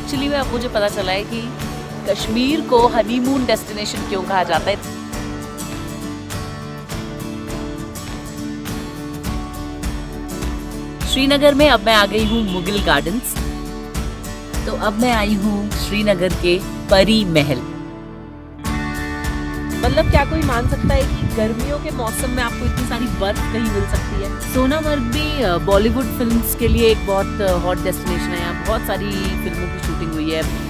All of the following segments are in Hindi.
एक्चुअली में अब मुझे पता चला है कि कश्मीर को हनीमून डेस्टिनेशन क्यों कहा जाता है। श्रीनगर में अब मैं आ गई हूँ मुगल गार्डन्स। तो अब मैं आई हूँ श्रीनगर के परी महल। मतलब क्या कोई मान सकता है कि गर्मियों के मौसम में आपको इतनी सारी बर्फ कहीं मिल सकती है। सोनामर्ग भी बॉलीवुड फिल्म्स के लिए एक बहुत हॉट डेस्टिनेशन है। यहाँ बहुत सारी फिल्मों की शूटिंग हुई है।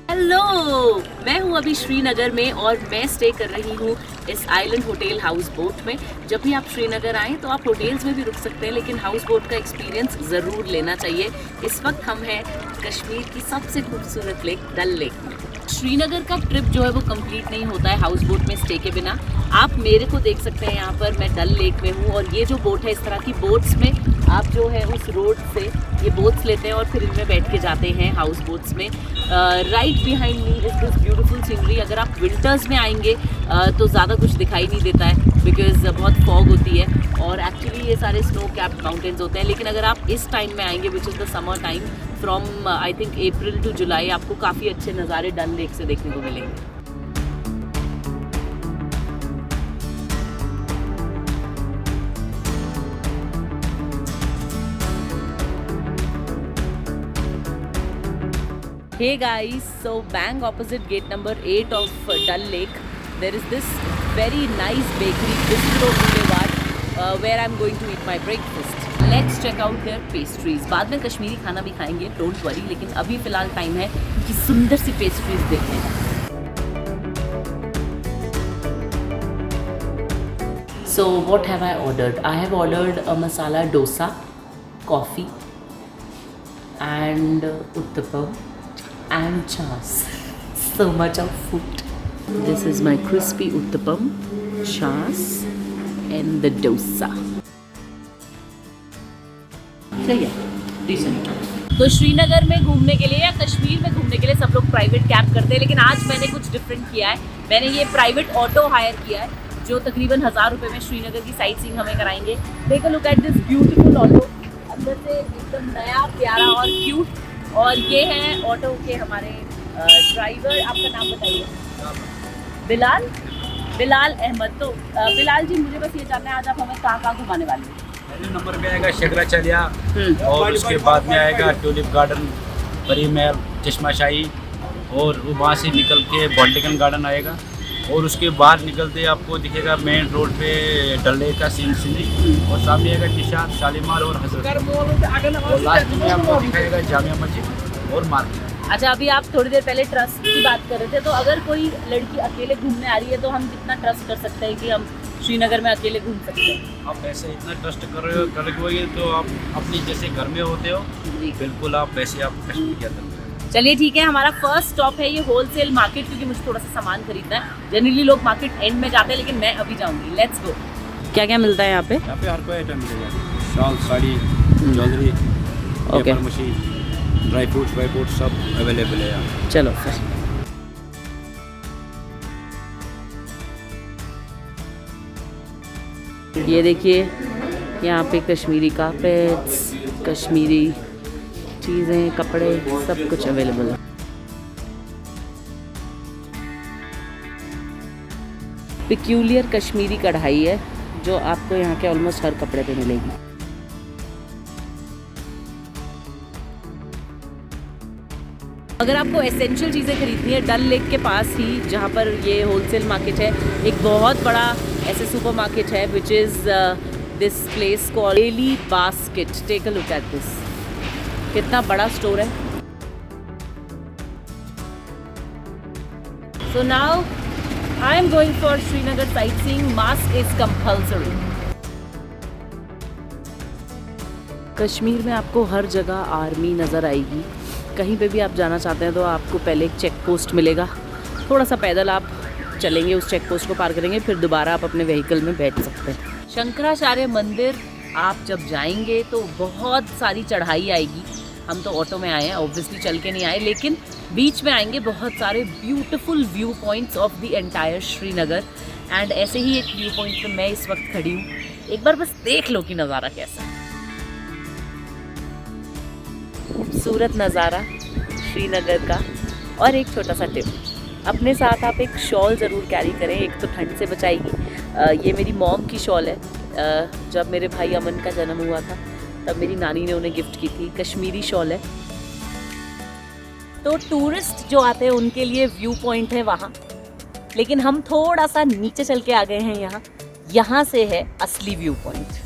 हेलो, मैं हूँ अभी श्रीनगर में और मैं स्टे कर रही हूँ इस आइलैंड होटल हाउस बोट में। जब भी आप श्रीनगर आएँ तो आप होटल्स में भी रुक सकते हैं, लेकिन हाउस बोट का एक्सपीरियंस ज़रूर लेना चाहिए। इस वक्त हम हैं कश्मीर की सबसे खूबसूरत लेक डल लेक में। श्रीनगर का ट्रिप जो है वो कंप्लीट नहीं होता है हाउस बोट में स्टे के बिना। आप मेरे को देख सकते हैं यहाँ पर, मैं डल लेक में हूँ और ये जो बोट है, इस तरह की बोट्स में आप जो है उस रोड से ये बोट्स लेते हैं और फिर इनमें बैठ के जाते हैं हाउस बोट्स में। Right behind me is this beautiful scenery. अगर आप विंटर्स में आएंगे तो ज़्यादा कुछ दिखाई नहीं देता है बिकॉज बहुत फॉग होती है और एक्चुअली ये सारे स्नो कैप्ड माउंटेन्स होते हैं। लेकिन अगर आप इस टाइम में आएंगे which is the summer time from I think April to July, आपको काफ़ी अच्छे नज़ारे डल लेक से देखने को मिलेंगे। Hey guys, so bang opposite gate number 8 of Dal Lake, there is this very nice bakery, Bistro Boulevard, where I'm going to eat my breakfast. Let's check out their pastries. बाद में कश्मीरी खाना भी खाएंगे, don't worry, लेकिन अभी फ़िलहाल टाइम है कि सुंदर सी पेस्ट्रीज देखने का। So what have I ordered? I have ordered a masala dosa, coffee, and uttapam. And chas. So much of food. This is my crispy uttapam, chas, and the dosa. सही है, decent. तो श्रीनगर में घूमने के लिए या कश्मीर में घूमने के लिए सब लोग प्राइवेट कैब करते हैं, लेकिन आज मैंने कुछ डिफरेंट किया है। मैंने ये प्राइवेट ऑटो हायर किया है जो तकरीबन 1000 रुपये में श्रीनगर की साइट सीइंग हमें कराएंगे। Take a look at this beautiful auto, अंदर से एकदम नया प्यारा और क्यूट। और ये हैं ऑटो के हमारे ड्राइवर। आपका नाम बताइए। बिलाल अहमद। तो बिलाल जी, मुझे बस ये जानना है आज आप हमें कहाँ घुमाने वाले हैं? पहले नंबर पे आएगा शगराचलिया और उसके बाद में आएगा ट्यूलिप गार्डन, परी महल, चश्माशाही और वहाँ से निकल के बॉटनिकल गार्डन आएगा और उसके बाहर निकलते आपको दिखेगा मेन रोड पे डल लेक का सीनरी और सामने आएगा निशान, शालीमार और हजरत और लास्ट में आपको दिखाएगा जामिया मस्जिद और मार्केट। अच्छा, अभी आप थोड़ी देर पहले ट्रस्ट की बात कर रहे थे, तो अगर कोई लड़की अकेले घूमने आ रही है तो हम कितना ट्रस्ट कर सकते हैं कि हम श्रीनगर में अकेले घूम सकते हैं? आप ऐसे इतना ट्रस्ट करोगे तो आप अपनी जैसे घर में होते हो बिल्कुल आप वैसे आप कश्मीर के अंदर। चलिए ठीक है, हमारा फर्स्ट स्टॉप है ये होलसेल मार्केट, क्योंकि मुझे थोड़ा सा सामान खरीदना है। जनरली लोग मार्केट एंड में जाते हैं, लेकिन मैं अभी जाऊंगी। Let's go. क्या क्या मिलता है यहाँ पे? यहाँ पे हर कोई आइटम मिलेगा, shawl, sari, jewellery, okay, machine, dry fruits सब अवेलेबल है यहाँ। चलो फिर। ये देखिए यहाँ पे कश्मीरी कारपेट्स, कश्मीरी चीज़ें, कपड़े, सब कुछ अवेलेबल है। पिक्यूलियर कश्मीरी कढ़ाई है जो आपको यहाँ के ऑलमोस्ट हर कपड़े पे मिलेगी। अगर आपको एसेंशियल चीज़ें खरीदनी है, डल लेक के पास ही जहाँ पर ये होलसेल मार्केट है, एक बहुत बड़ा ऐसे सुपर मार्केट है which is this place called Daily Basket. Take a look at this, कितना बड़ा स्टोर है। So now I am going for Srinagar sightseeing. Mask is compulsory. Kashmir में आपको हर जगह आर्मी नज़र आएगी। कहीं पे भी आप जाना चाहते हैं तो आपको पहले एक चेक पोस्ट मिलेगा, थोड़ा सा पैदल आप चलेंगे, उस चेक पोस्ट को पार करेंगे, फिर दोबारा आप अपने व्हीकल में बैठ सकते हैं। शंकराचार्य मंदिर आप जब जाएंगे तो बहुत सारी चढ़ाई आएगी। हम तो ऑटो में आए हैं, ऑब्वियसली चल के नहीं आए, लेकिन बीच में आएंगे बहुत सारे beautiful view points of the entire Srinagar. And ऐसे ही एक व्यू पॉइंट पे मैं इस वक्त खड़ी हूँ, एक बार बस देख लो कि नज़ारा कैसा है। खूबसूरत नज़ारा श्रीनगर का। और एक छोटा सा टिप, अपने साथ आप एक शॉल ज़रूर कैरी करें, एक तो ठंड से बचाएगी। ये मेरी मॉम की शॉल है, जब मेरे भाई अमन का जन्म हुआ था तब मेरी नानी ने उन्हें गिफ्ट की थी, कश्मीरी शॉल है। तो टूरिस्ट जो आते हैं उनके लिए व्यू पॉइंट है वहाँ, लेकिन हम थोड़ा सा नीचे चल के आ गए हैं। यहाँ से है असली view point.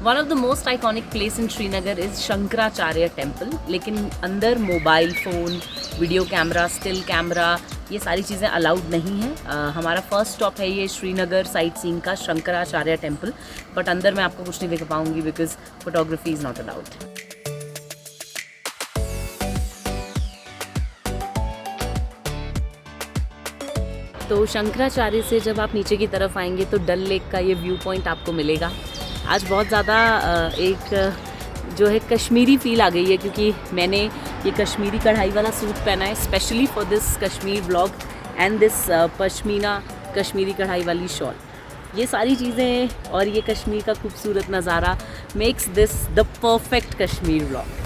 One of the most iconic place in Srinagar is Shankaracharya temple, लेकिन अंदर mobile phone, video camera, still camera, ये सारी चीज़ें अलाउड नहीं है। हमारा फर्स्ट स्टॉप है ये श्रीनगर साइट सीइंग का शंकराचार्य टेम्पल, बट अंदर मैं आपको कुछ नहीं दिखा पाऊँगी because photography is not allowed. तो शंकराचार्य से जब आप नीचे की तरफ आएंगे तो डल लेक का ये व्यू पॉइंट आपको मिलेगा। आज बहुत ज़्यादा एक जो है कश्मीरी फील आ गई है, क्योंकि मैंने ये कश्मीरी कढ़ाई वाला सूट पहना है specially for this Kashmir vlog and this pashmina Kashmiri कढ़ाई वाली शॉल। ये सारी चीज़ें और ये कश्मीर का खूबसूरत नज़ारा makes this the perfect Kashmir vlog.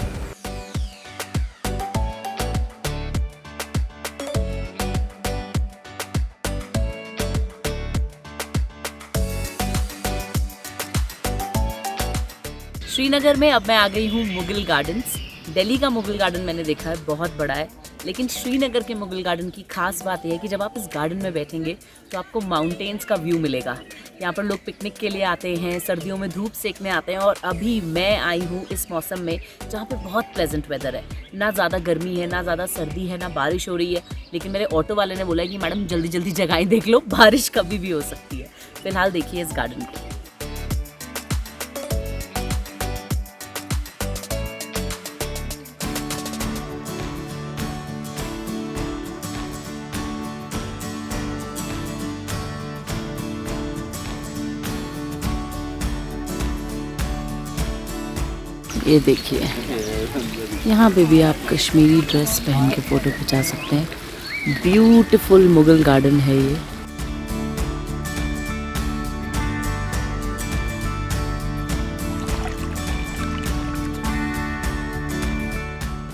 Srinagar में अब मैं आ गई हूँ मुगल गार्डन्स। दिल्ली का मुगल गार्डन मैंने देखा है, बहुत बड़ा है, लेकिन श्रीनगर के मुगल गार्डन की खास बात यह है कि जब आप इस गार्डन में बैठेंगे तो आपको माउंटेन्स का व्यू मिलेगा। यहाँ पर लोग पिकनिक के लिए आते हैं, सर्दियों में धूप सेकने आते हैं, और अभी मैं आई हूँ इस मौसम में जहाँ पर बहुत प्लेजेंट वेदर है, ना ज़्यादा गर्मी है, ना ज़्यादा सर्दी है, ना बारिश हो रही है। लेकिन मेरे ऑटो वाले ने बोला है कि मैडम जल्दी जल्दी जगहें देख लो, बारिश कभी भी हो सकती है। फिलहाल देखिए इस गार्डन को। ये देखिए, यहाँ पे भी आप कश्मीरी ड्रेस पहन के फ़ोटो खिंचा सकते हैं। ब्यूटीफुल मुगल गार्डन है ये।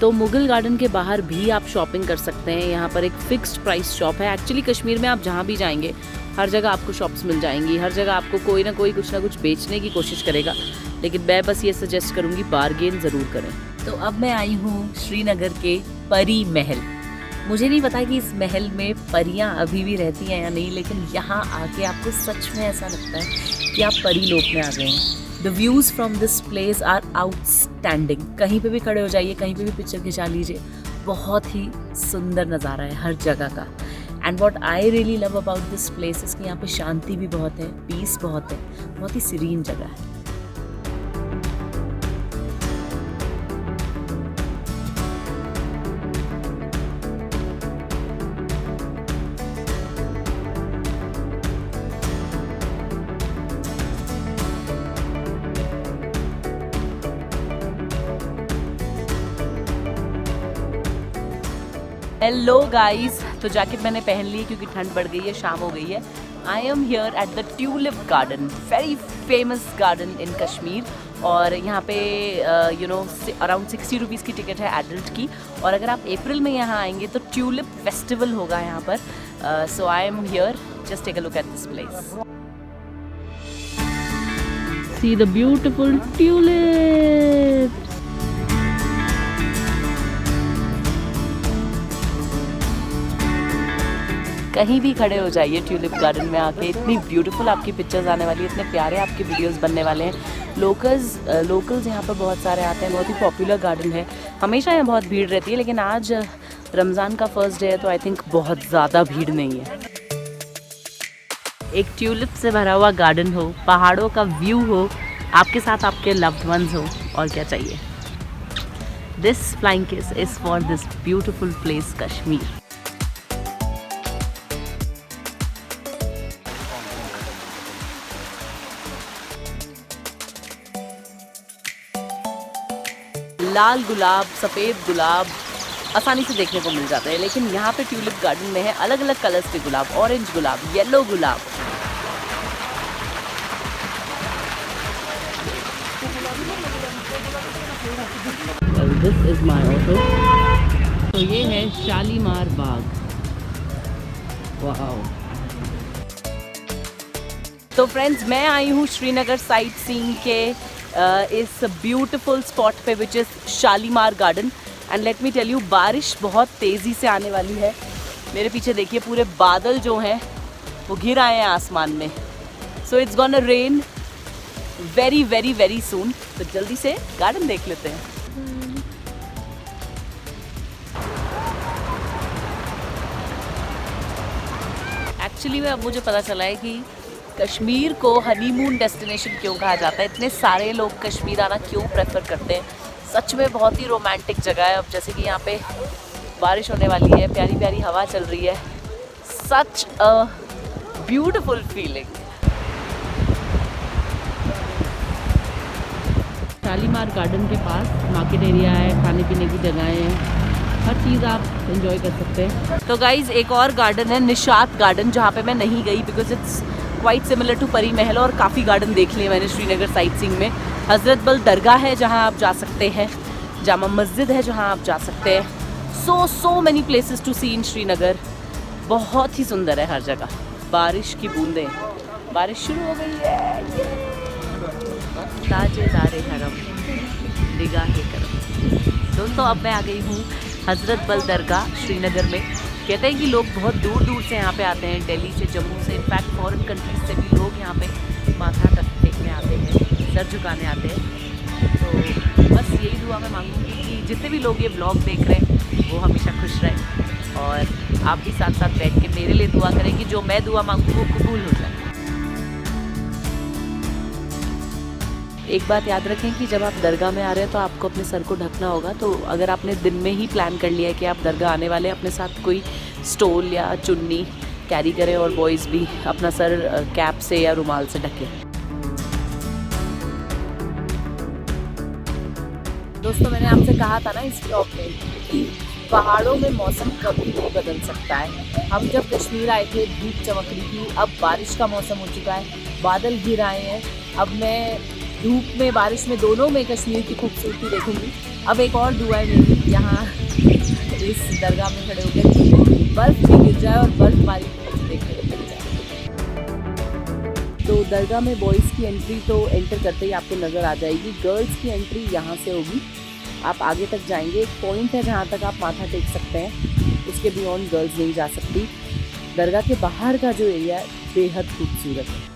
तो मुगल गार्डन के बाहर भी आप शॉपिंग कर सकते हैं। यहाँ पर एक फ़िक्स्ड प्राइस शॉप है। एक्चुअली कश्मीर में आप जहाँ भी जाएंगे हर जगह आपको शॉप्स मिल जाएंगी, हर जगह आपको कोई ना कोई कुछ ना कुछ बेचने की कोशिश करेगा, लेकिन मैं बस ये सजेस्ट करूँगी बार्गेन ज़रूर करें। तो अब मैं आई हूँ श्रीनगर के परी महल। मुझे नहीं पता कि इस महल में परियाँ अभी भी रहती हैं या नहीं, लेकिन यहाँ आके आपको सच में ऐसा लगता है कि आप परी लोक में आ गए हैं। The views from this place are outstanding. कहीं पे भी खड़े हो जाइए, कहीं पे भी पिक्चर खिंचा लीजिए, बहुत ही सुंदर नज़ारा है हर जगह का। And what I really love about this place is कि यहाँ पे शांति भी बहुत है, पीस बहुत है, बहुत ही सीरीन जगह है। हेलो गाइस, तो जैकेट मैंने पहन ली क्योंकि ठंड बढ़ गई है, शाम हो गई है। आई am here at the tulip garden, very famous garden इन कश्मीर। और यहाँ पे अराउंड 60 रुपीज़ की टिकट है एडल्ट की। और अगर आप अप्रैल में यहाँ आएंगे तो ट्यूलिप फेस्टिवल होगा यहाँ पर। So I am here, just take a look at this place. See the beautiful tulip. कहीं भी खड़े हो जाइए ट्यूलिप गार्डन में आके, इतनी ब्यूटीफुल आपकी पिक्चर्स आने वाली है, इतने प्यारे आपके वीडियोस बनने वाले हैं। लोकल्स यहाँ पर बहुत सारे आते हैं, बहुत ही पॉपुलर गार्डन है। हमेशा यहाँ बहुत भीड़ रहती है, लेकिन आज रमज़ान का फर्स्ट डे है तो आई थिंक बहुत ज़्यादा भीड़ नहीं है। एक ट्यूलिप से भरा हुआ गार्डन हो, पहाड़ों का व्यू हो, आपके साथ आपके लव्ड वंस हो, और क्या चाहिए। This flying kiss is for this beautiful place Kashmir. लाल गुलाब, सफ़ेद गुलाब आसानी से देखने को मिल जाते हैं, लेकिन यहाँ पे ट्यूलिप गार्डन में है अलग अलग कलर्स के गुलाब, ऑरेंज गुलाब, येलो गुलाब। This is my auto. तो ये है शालीमार बाग। वाओ। तो फ्रेंड्स, मैं आई हूँ श्रीनगर साइट सीइंग के इस ब्यूटीफुल स्पॉट पे which is Shalimar Garden. And let me tell you, बारिश बहुत तेज़ी से आने वाली है। मेरे पीछे देखिए, पूरे बादल जो हैं वो घिर आए हैं आसमान में। So it's gonna rain very very very soon. तो जल्दी से गार्डन देख लेते हैं। एक्चुअली में अब मुझे पता चला है कि कश्मीर को हनीमून डेस्टिनेशन क्यों कहा जाता है। इतने सारे लोग कश्मीर आना क्यों प्रेफर करते हैं। सच में बहुत ही रोमांटिक जगह है। अब जैसे कि यहाँ पे बारिश होने वाली है, प्यारी प्यारी हवा चल रही है। Such a beautiful feeling. Shalimar garden के पास मार्केट एरिया है, खाने पीने की जगहें हैं, हर चीज़ आप एंजॉय कर सकते हैं। तो गाइज़, एक और गार्डन है निशात गार्डन, जहाँ पे मैं नहीं गई because it's quite similar to Pari Mahal. और काफ़ी गार्डन देख लिए मैंने श्रीनगर साइट सीइंग में। हज़रत बल दरगाह है जहाँ आप जा सकते हैं, जामा मस्जिद है जहाँ आप जा सकते हैं। सो मैनी प्लेसेस टू सी इन श्रीनगर। बहुत ही सुंदर है हर जगह। बारिश की बूंदें, बारिश शुरू हो गई है। ताजेदारे हरम, निगाहे करम। दोस्तों, अब मैं आ गई हूँ हज़रत बल दरगाह श्रीनगर में। कहते हैं कि लोग बहुत दूर दूर से यहाँ पे आते हैं, दिल्ली से, जम्मू से, इनफैक्ट फॉरेन कंट्रीज से भी लोग यहाँ पे माथा टेकने आते हैं, सर झुकाने आते हैं। तो बस यही दुआ मैं मांगूंगी कि जितने भी लोग ये ब्लॉग देख रहे हैं वो हमेशा खुश रहें, और आप भी साथ साथ बैठ के मेरे लिए दुआ करें कि जो मैं दुआ मांगूँ वो कबूल हो जाए। एक बात याद रखें कि जब आप दरगाह में आ रहे हैं तो आपको अपने सर को ढकना होगा। तो अगर आपने दिन में ही प्लान कर लिया है कि आप दरगाह आने वाले हैं, अपने साथ कोई स्टोल या चुन्नी कैरी करें, और बॉयज़ भी अपना सर कैप से या रुमाल से ढकें। दोस्तों, मैंने आपसे कहा था ना इस ब्लॉग में कि पहाड़ों में मौसम कभी भी बदल सकता है। हम जब कश्मीर आए थे धूप चमक रही थी, अब बारिश का मौसम हो चुका है, बादल घिर आए हैं। अब मैं धूप में बारिश में दोनों में कश्मीर की खूबसूरती देखूंगी। अब एक और दुआ है मेरी, यहाँ इस दरगाह में खड़े होकर बर्फ़ भी गिर जाए और बर्फबारी भी देखने को मिल जाए। तो दरगाह में बॉयज़ की एंट्री तो एंटर करते ही आपको नज़र आ जाएगी। गर्ल्स की एंट्री यहाँ से होगी। आप आगे तक जाएंगे, एक पॉइंट है जहाँ तक आप माथा टेक सकते हैं, उसके बियॉन्ड गर्ल्स नहीं जा सकती। दरगाह के बाहर का जो एरिया है बेहद खूबसूरत है।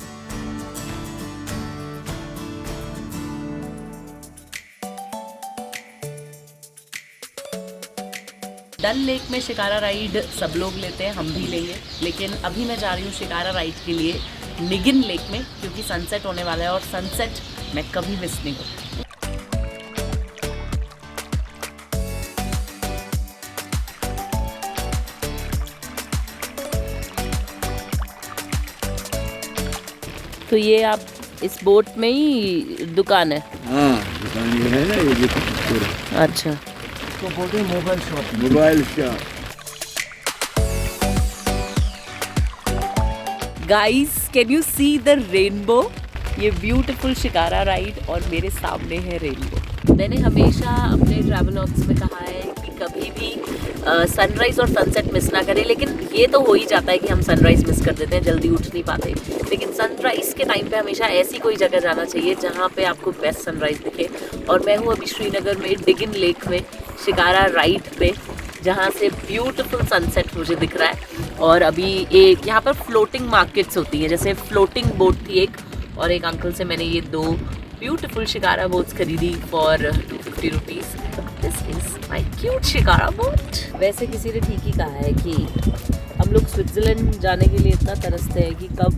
डल लेक में शिकारा राइड सब लोग लेते हैं, हम भी लेंगे, लेकिन अभी मैं जा रही हूँ शिकारा राइड के लिए निगिन लेक में, क्योंकि सनसेट होने वाला है और सनसेट मैं कभी मिस नहीं करती। तो ये आप इस बोट में ही दुकान है? हाँ, दुकान ये है ना, ये पूरा। अच्छा, तो बोलते हैं mobile shop. Mobile shop. Guys, can you see the rainbow? ये ब्यूटीफुल शिकारा राइड और मेरे सामने है रेनबो। मैंने हमेशा अपने ट्रैवल व्लॉग्स में कहा है कि कभी भी सनराइज़ और सनसेट मिस ना करें, लेकिन ये तो हो ही जाता है कि हम सनराइज़ मिस कर देते हैं, जल्दी उठ नहीं पाते। लेकिन सनराइज़ के टाइम पे हमेशा ऐसी कोई जगह जाना चाहिए जहाँ पे आपको बेस्ट सनराइज़ दिखे। और मैं हूँ अभी श्रीनगर में डिगिन लेक में शिकारा राइड पे, जहाँ से ब्यूटीफुल सनसेट मुझे दिख रहा है। और अभी एक यहाँ पर फ्लोटिंग मार्केट्स होती हैं, जैसे फ्लोटिंग बोट थी एक, और एक अंकल से मैंने ये 2 ब्यूटीफुल शिकारा बोट्स खरीदी for 250 rupees. This is my cute shikara boat. वैसे किसी ने ठीक ही कहा है कि हम लोग स्विट्ज़रलैंड जाने के लिए इतना तरसते हैं कि कब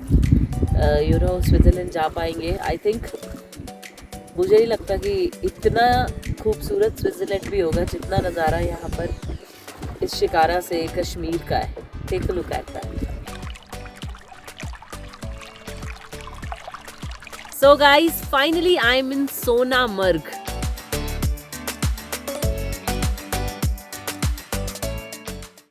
स्विट्ज़रलैंड जा पाएंगे। आई थिंक मुझे नहीं लगता कि इतना खूबसूरत स्विट्ज़रलैंड भी होगा जितना नज़ारा यहाँ पर इस शिकारा से कश्मीर का है। Take a look at that. So guys, finally I'm in Sonamurg.